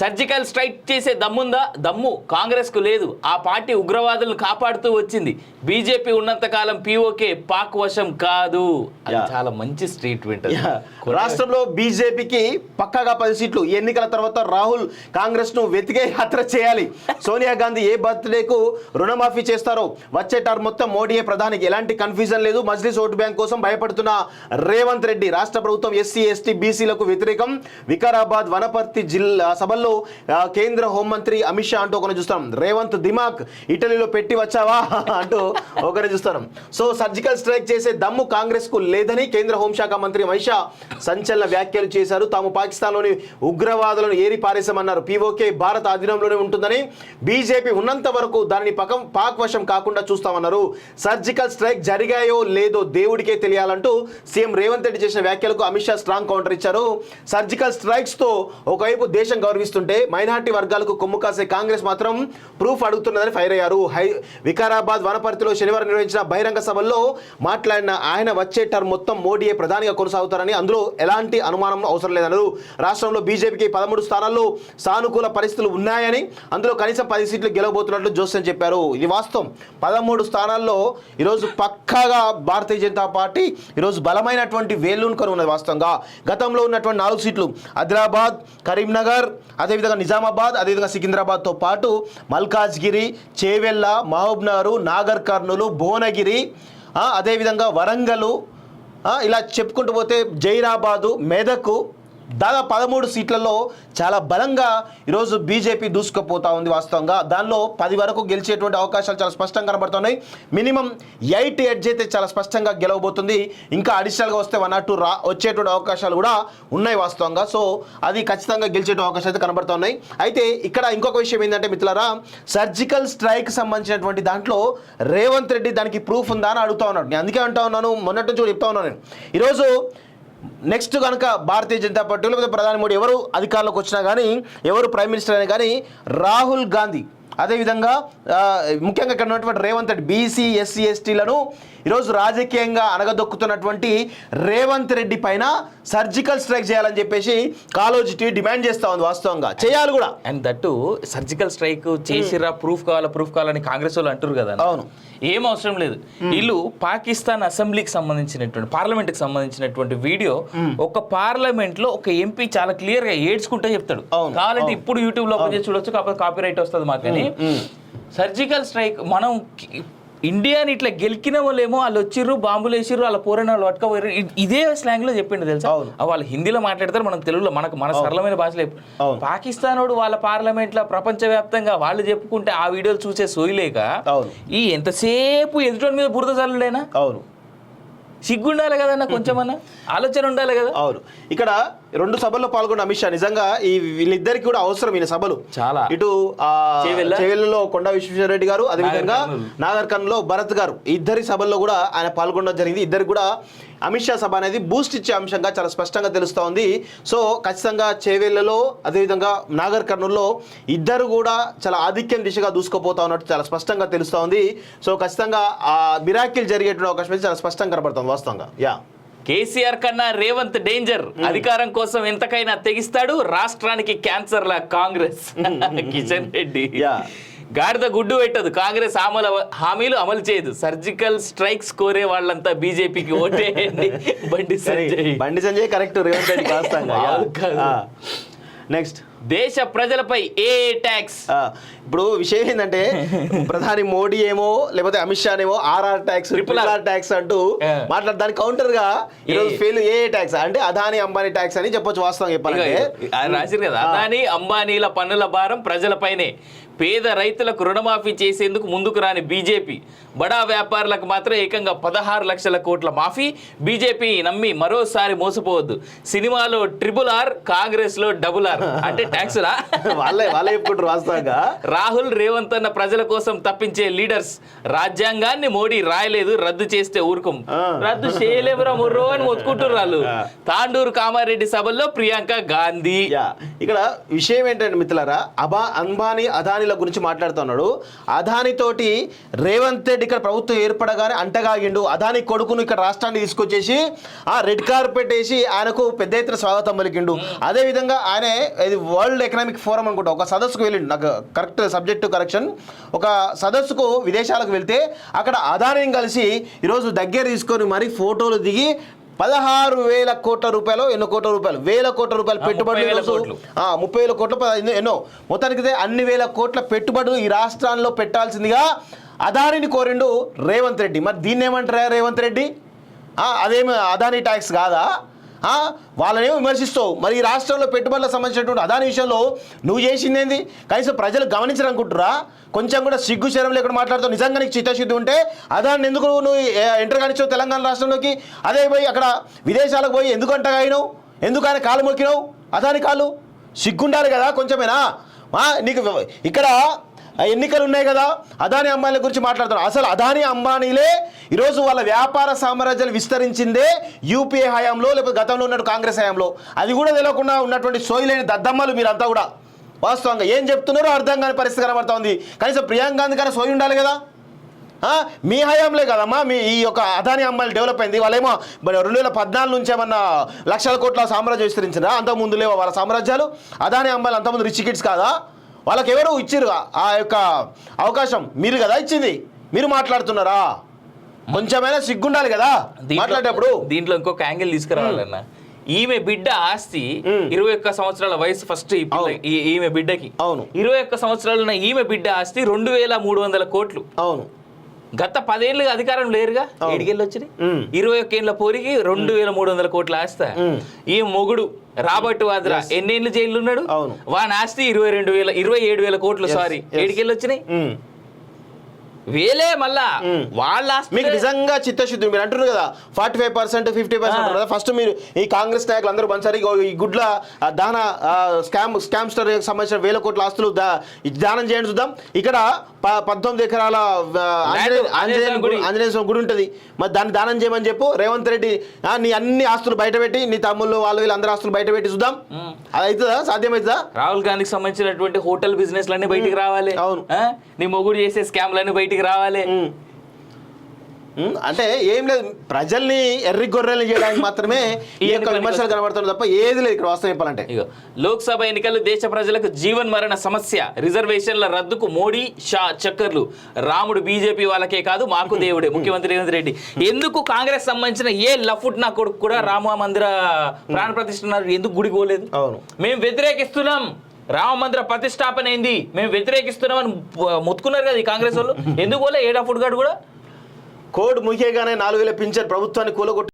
Surgical strike చేసే దమ్ముందా? దమ్ము కాంగ్రెస్ కు లేదు. ఆ పార్టీ ఉగ్రవాదులను కాపాడుతూ వచ్చింది. బీజేపీ ఉన్నంత కాలం పీఓకే పాక్ వశం కాదు. అది చాలా మంచి స్టేట్మెంట్. రాష్ట్రంలో బీజేపీకి పక్కాగా 10 సీట్లు. ఎన్నికల తర్వాత రాహుల్ కాంగ్రెస్ ను వెతికే యాత్ర చేయాలి. సోనియా గాంధీ ఏ బర్త్డేకు రుణమాఫీ చేస్తారో వచ్చే టర్మ్ మొత్తం మోడీయే ప్రధానికి. ఎలాంటి కన్ఫ్యూజన్ లేదు. మజ్లిస్ ఓటు బ్యాంక్ కోసం భయపడుతున్న రేవంత్ రెడ్డి. రాష్ట్ర ప్రభుత్వం ఎస్సీ ఎస్టీ బీసీలకు వ్యతిరేకం. వికారాబాద్ వనపర్తి జిల్లా సభల్లో కేంద్ర హోంమంత్రి అమిత్ షా అంటూ ఒకరిని చూస్తాం. రేవంత్ దిమాగ్ ఇటలీలో పెట్టి వచ్చావా అంటూ ఒకరిని చూస్తాం. సో సర్జికల్ స్ట్రైక్ చేసే దమ్ము కాంగ్రెస్ కు లేదని కేంద్ర హోంశాఖ మంత్రి అమిత్ షా సంచలన వ్యాఖ్యలు చేశారు. తాము పాకిస్తాన్లోని ఉగ్రవాదులను ఏరి పారేశామన్నారు. పీఓకే భారత ఆధీనంలోనే ఉంటుందని, బీజేపీ ఉన్నంత వరకు దానిని పాక్ వశం కాకుండా చూస్తామన్నారు. సర్జికల్ స్ట్రైక్ జరిగాయో లేదో దేవుడికే తెలియాలంటూ సీఎం రేవంత్ రెడ్డి చేసిన వ్యాఖ్యలకు అమిత్ షా స్ట్రాంగ్ కౌంటర్ ఇచ్చారు. సర్జికల్ స్ట్రైక్స్ తో ఒకవైపు దేశం గౌరవిస్తుంటే మైనార్టీ వర్గాలకు కొమ్ము కాసే కాంగ్రెస్ మాత్రం ప్రూఫ్ అడుగుతున్నదని ఫైర్ అయ్యారు. వికారాబాద్ వనపర్తిలో శనివారం నిర్వహించిన బహిరంగ సభల్లో మాట్లాడిన ఆయన వచ్చే టర్మ్ మొత్తం మోడీయే ప్రధానిగా కొనసాగుతారని, అందులో ఎలాంటి అనుమానం అవసరం లేదన్నారు. రాష్ట్రంలో బీజేపీకి 13 స్థానాల్లో సానుకూల పరిస్థితులు ఉన్నాయని, అందులో కనీసం 10 సీట్లు గెలవబోతున్నట్లు జోస్యం చెప్పారు. ఇది వాస్తవం. 13 స్థానాల్లో ఈరోజు పక్కాగా భారతీయ జనతా పార్టీ ఈరోజు బలమైనటువంటి వేళ్ళూనుకొని ఉన్నది. వాస్తవంగా గతంలో ఉన్నటువంటి 4 సీట్లు ఆదిలాబాద్, కరీంనగర్, అదేవిధంగా నిజామాబాద్, అదేవిధంగా సికింద్రాబాద్తో పాటు మల్కాజ్గిరి, చేవెళ్ళ, మహబూబ్నగర్, నాగర్ కర్నూలు, భువనగిరి, అదేవిధంగా వరంగల్, ఇలా చెప్పుకుంటూ పోతే జైరాబాదు, మెదక్, దాదాపు 13 సీట్లలో చాలా బలంగా ఈరోజు బీజేపీ దూసుకుపోతా ఉంది. వాస్తవంగా దానిలో 10 వరకు గెలిచేటువంటి అవకాశాలు చాలా స్పష్టంగా కనబడుతున్నాయి. మినిమం 8 ఎడ్జ్ అయితే చాలా స్పష్టంగా గెలవబోతుంది. ఇంకా అడిషనల్గా వస్తే 1 or 2 వచ్చేటువంటి అవకాశాలు కూడా ఉన్నాయి వాస్తవంగా. సో అది ఖచ్చితంగా గెలిచేటువంటి అవకాశాలు అయితే కనబడుతూ ఉన్నాయి. అయితే ఇక్కడ ఇంకొక విషయం ఏంటంటే మిత్రులారా, సర్జికల్ స్ట్రైక్ సంబంధించినటువంటి దాంట్లో రేవంత్ రెడ్డి దానికి ప్రూఫ్ ఉందా అని అడుగుతా ఉన్నాడు. నేను అందుకే అంటా ఉన్నాను, మొన్నటి నుంచి కూడా చెప్తా ఉన్నాను నేను. ఈరోజు నెక్స్ట్ కనుక భారతీయ జనతా పార్టీలో లేకపోతే ప్రధాని మోడీ ఎవరు అధికారంలోకి వచ్చినా కానీ, ఎవరు ప్రైమ్ మినిస్టర్ అయినా కానీ, రాహుల్ గాంధీ అదేవిధంగా ముఖ్యంగా ఇక్కడ ఉన్నటువంటి రేవంత్ రెడ్డి బీసీ ఎస్సీ ఎస్టీలను ఈరోజు రాజకీయంగా అనగదొక్కుతున్నటువంటి రేవంత్ రెడ్డి పైన సర్జికల్ స్ట్రైక్ చేయాలని చెప్పేసి కాలోజీ టీవీ డిమాండ్ చేస్తా ఉంది. వాస్తవంగా చేయాలి కూడా. అండ్ దట్టు సర్జికల్ స్ట్రైక్ చేసిరా, ప్రూఫ్ కావాలని కాంగ్రెస్ వాళ్ళు అంటారు కదా. అవును, ఏం అవసరం లేదు. వీళ్ళు పాకిస్తాన్ అసెంబ్లీకి సంబంధించినటువంటి పార్లమెంట్కి సంబంధించినటువంటి వీడియో ఒక పార్లమెంట్ లో ఒక ఎంపీ చాలా క్లియర్ గా ఏడ్చుకుంటే చెప్తాడు. కావాలంటే ఇప్పుడు యూట్యూబ్ లో చూడొచ్చు, కాకపోతే కాపీ రైట్ వస్తుంది మాకని. సర్జికల్ స్ట్రైక్ మనం ఇండియాని ఇట్లా గెలికిన వాళ్ళేమో వాళ్ళు వచ్చిర్రు, బాంబులు వేసిర్రు, వాళ్ళ పోరైన వాళ్ళు పట్టుకపోయారు. ఇదే స్లాంగ్ లో చెప్పిండు తెలుసా. వాళ్ళు హిందీలో మాట్లాడతారు, మనం తెలుగులో మన సరళమైన భాషలో. పాకిస్తాన్ వాడు వాళ్ళ పార్లమెంట్ లో ప్రపంచవ్యాప్తంగా వాళ్ళు చెప్పుకుంటే ఆ వీడియోలు చూసే సోయిలేక ఈ ఎంతసేపు ఎదుటి మీద బురద చల్లుడైనా సిగ్గుండాలి కదన్నా, కొంచెమన్నా ఆలోచన ఉండాలి కదా. అవును, ఇక్కడ 2 సభల్లో పాల్గొన్న అమిత్ షా నిజంగా ఈ వీళ్ళిద్దరికి కూడా అవసరం ఈయన సభలు చాలా. ఇటు చేవెళ్ళలో కొండా విశ్వేశ్వరరెడ్డి గారు, అదేవిధంగా నాగర్ కర్నూలులో భరత్ గారు, ఇద్దరి సభల్లో కూడా ఆయన పాల్గొనడం జరిగింది. ఇద్దరికి కూడా అమిత్ షా సభ అనేది బూస్ట్ ఇచ్చే అంశంగా చాలా స్పష్టంగా తెలుస్తూ ఉంది. సో ఖచ్చితంగా చేవెళ్ళలో అదేవిధంగా నాగర్ కర్నూలులో ఇద్దరు కూడా చాలా ఆధిక్యం దిశగా దూసుకుపోతా ఉన్నట్టు చాలా స్పష్టంగా తెలుస్తూ ఉంది. సో ఖచ్చితంగా ఆ మిరాకిల్ జరిగేటువంటి అవకాశం అయితే చాలా స్పష్టంగా కనబడుతుంది వాస్తవంగా. కేసీఆర్ కన్నా రేవంత్ డేంజర్. అధికారం కోసం ఎంతకైనా తెగిస్తాడు. రాష్ట్రానికి క్యాన్సర్ లా కాంగ్రెస్. కిషన్ రెడ్డి గాడిద గుడ్డు పెట్టదు. కాంగ్రెస్ హామీలు అమలు చేయదు. సర్జికల్ స్ట్రైక్స్ కోరే వాళ్ళంతా బీజేపీకి ఓటేయండి. బండి సంజయ్ కరెక్ట్, రేవంత్ రెడ్డి కాస్తంగా. నెక్స్ట్, దేశ ప్రజలపై ఏ ట్యాక్స్. ఇప్పుడు విషయం ఏంటంటే ప్రధాని మోడీ ఏమో లేకపోతే అమిత్ షా ఏమో RR tax, triple R tax అంటూ మాట్లాడడానికి కౌంటర్ గా ఈరోజు ఫెయిల్ ఏ ట్యాక్స్ అంటే అదానీ అంబానీ ట్యాక్స్ అని చెప్పొచ్చు. వాస్తవం చెప్పాలంటే రాశారు కదా, అదానీ అంబానీల పన్నుల భారం ప్రజలపైనే. పేద రైతులకు రుణమాఫీ చేసేందుకు ముందుకు రాని బీజేపీ, బడా వ్యాపారులకు మాత్రం ఏకంగా 16 లక్షల కోట్ల మాఫీ. బీజేపీ నమ్మి మరోసారి మోసపోవద్దు. సినిమాలో ట్రిపుల్ ఆర్, కాంగ్రెస్ లో డబుల్ ఆర్ అంటే ట్యాక్సులా? వాళ్ళే చెప్పుకుంటారు వాస్తవంగా. రాహుల్ రేవంత్ అన్న ప్రజల కోసం తప్పించే లీడర్స్. రాజ్యాంగాన్ని మోడీ రాయలేదు, రద్దు చేస్తే ఊరుకోం. రద్దు చేయలేవురా మొర్రో అని మొత్తుకుంటారు వాళ్ళు. తాండూరు కామారెడ్డి సభల్లో ప్రియాంక గాంధీ. ఇక్కడ విషయం ఏంటంటే మిత్రులారా, అంబానీ అదానీ అంబానీల గురించి మాట్లాడుతున్నాడు. అదాని తోటి రేవంత్ రెడ్డి ఇక్కడ ప్రభుత్వం ఏర్పడగానే అంటగాగిండు. అదాని కొడుకును ఇక్కడ రాష్ట్రాన్ని తీసుకొచ్చేసి ఆ రెడ్ కార్పెట్ వేసి ఆయనకు పెద్ద ఎత్తున స్వాగతం పలికిండు. అదేవిధంగా ఆయన ఇది వరల్డ్ ఎకనామిక్ ఫోరం అనుకుంటా ఒక సదస్సుకు వెళ్ళిండు. నాకు కరెక్ట్ సబ్జెక్టు కరెక్షన్. ఒక సదస్సుకు విదేశాలకు వెళ్తే అక్కడ అదానిని కలిసి ఈరోజు దగ్గర తీసుకొని మరి ఫోటోలు దిగి 16,000 కోట్ల రూపాయలు, ఎన్నో కోట్ల రూపాయలు, 1,000 కోట్ల రూపాయలు పెట్టుబడులు, 30,000 కోట్ల ఎన్నో మొత్తానికి అన్ని వేల కోట్ల పెట్టుబడులు ఈ రాష్ట్రాల్లో పెట్టాల్సిందిగా అదానిని కోరిండు రేవంత్ రెడ్డి. మరి దీన్ని ఏమంటారా రేవంత్ రెడ్డి? అదేమి అదాని ట్యాక్స్ కాదా? వాళ్ళనేమో విమర్శిస్తావు. మరి ఈ రాష్ట్రంలో పెట్టుబడులకు సంబంధించినటువంటి అదాని విషయంలో నువ్వు చేసిందేంది? కనీసం ప్రజలు గమనించరనుకుంటురా? కొంచెం కూడా సిగ్గు శరం లేకుండా మాట్లాడుతావు. నిజంగా నీకు చిత్తశుద్ధి ఉంటే అదాన్ని ఎందుకు నువ్వు ఎంటర్ కానిచ్చావు తెలంగాణ రాష్ట్రంలోకి? అదే పోయి అక్కడ విదేశాలకు పోయి ఎందుకు అంటగాయినావు? ఎందుకు ఆయన కాలు మొక్కినావు? అదాని కాలు సిగ్గుండాలి కదా కొంచెమేనా? నీకు ఇక్కడ ఎన్నికలు ఉన్నాయి కదా, అదాని అంబానీల గురించి మాట్లాడుతున్నారు. అసలు అదాని అంబానీలే ఈరోజు వాళ్ళ వ్యాపార సామ్రాజ్యాలు విస్తరించిందే యూపీఏ హయాంలో, లేకపోతే గతంలో ఉన్న కాంగ్రెస్ హయాంలో. అది కూడా తెలియకుండా ఉన్నటువంటి సోయిలేని దద్దమ్మలు మీరంతా కూడా. వాస్తవంగా ఏం చెప్తున్నారో అర్థం కాని పరిస్థితి కనబడతా ఉంది. కనీసం ప్రియాంక గాంధీ కానీ సోయి ఉండాలి కదా. మీ హయాంలే కదమ్మా మీ ఈ యొక్క అదాని అంబానీ డెవలప్ అయింది. వాళ్ళేమో 2014 నుంచి ఏమన్నా లక్షల కోట్ల సామ్రాజ్యం విస్తరించిందా? అంతకుముందు లేవా వాళ్ళ సామ్రాజ్యాలు? అదాని అంబానీ అంతకుముందు రిచ్ కిడ్స్ కాదా? వాళ్ళకి ఎవరు ఇచ్చిర్రు ఆ యొక్క అవకాశం? మీరు కదా ఇచ్చింది. మీరు మాట్లాడుతున్నారా? కొంచెమైనా సిగ్గుండాలి కదా మాట్లాడేటప్పుడు. దీంట్లో ఇంకొక యాంగిల్ తీసుకురావాలన్న, ఈమె బిడ్డ ఆస్తి 21 సంవత్సరాల వయసు ఫస్ట్ ఈమె బిడ్డకి. అవును, 21 సంవత్సరాలు ఉన్న ఈమె బిడ్డ ఆస్తి 2,300 కోట్లు. అవును, గత 10 ఏళ్ళుగా అధికారం లేరుగా, ఏడికెళ్ళి వచ్చినాయి. 21 ఏళ్ళ పోరికి 2,300 కోట్ల ఆస్తి. ఈ మొగుడు రాబర్ట్ వాద్రా ఎన్నేళ్ళు జైలు ఉన్నాడు? వాని ఆస్తి 27,000 కోట్లు. సారీ, ఏడికెళ్ళి వచ్చినాయి వేలే. మళ్ళా వాళ్ళ మీకు నిజంగా చిత్తశుద్ధి మీరు అంటున్నారు కదా 45% 50% కదా. ఫస్ట్ మీరు ఈ కాంగ్రెస్ నాయకులు అందరూ బంచారు ఈ గుడ్ల దాన స్కామ్స్టర్ సంబంధించిన 1,000 కోట్ల ఆస్తులు దానం చేయండి చూద్దాం. ఇక్కడ 19 ఎకరాల ఆంజనేయ స్వామి గుడి ఉంటుంది. మరి దాన్ని దానం చేయమని చెప్పు రేవంత్ రెడ్డి. నీ అన్ని ఆస్తులు బయటపెట్టి, నీ తమ్ముళ్ళు వాళ్ళు వీళ్ళందరూ ఆస్తులు బయటపెట్టి చూద్దాం. అది అవుతుందా? సాధ్యమవుతుందా? రాహుల్ గాంధీకి సంబంధించినటువంటి హోటల్ బిజినెస్ లన్నీ బయటికి రావాలి. అవును, నీ మొగుడు చేసే స్కామ్లన్నీ బయటికి రావాలి. అంటే ఏం లేదు, ప్రజల్ని ఎర్రి గొర్రెల్ని చేయడానికి మాత్రమే ఈ యొక్క విమర్శలు కనబడుతుంది తప్ప ఏది లేదు ఇక్కడ వాస్తవం చెప్పాలంటే. లోక్సభ ఎన్నికలు దేశ ప్రజలకు జీవన్ మరణ సమస్య. రిజర్వేషన్ల రద్దుకు మోడీ షా చక్కర్లు. రాముడు బీజేపీ వాళ్ళకే కాదు మాకు దేవుడే. ముఖ్యమంత్రి రేవంత్ రెడ్డి ఎందుకు కాంగ్రెస్ సంబంధించిన ఏ లఫుట్ నా కొడుకు కూడా రామ మందిర ప్రాణ ప్రతిష్ఠ ఎందుకు గుడికి పోలేదు? మేము వ్యతిరేకిస్తున్నాం, రామ మందిర ప్రతిష్టాపన అయింది, మేము వ్యతిరేకిస్తున్నామని మొత్తుకున్నారు కదా ఈ కాంగ్రెస్ వాళ్ళు. ఎందుకు పోలే? ఏడా ఫుడ్ గార్డు కూడా కోడ్ ముఖ్యంగానే 4,000 పింఛన్ ప్రభుత్వాన్ని కూలగొట్టి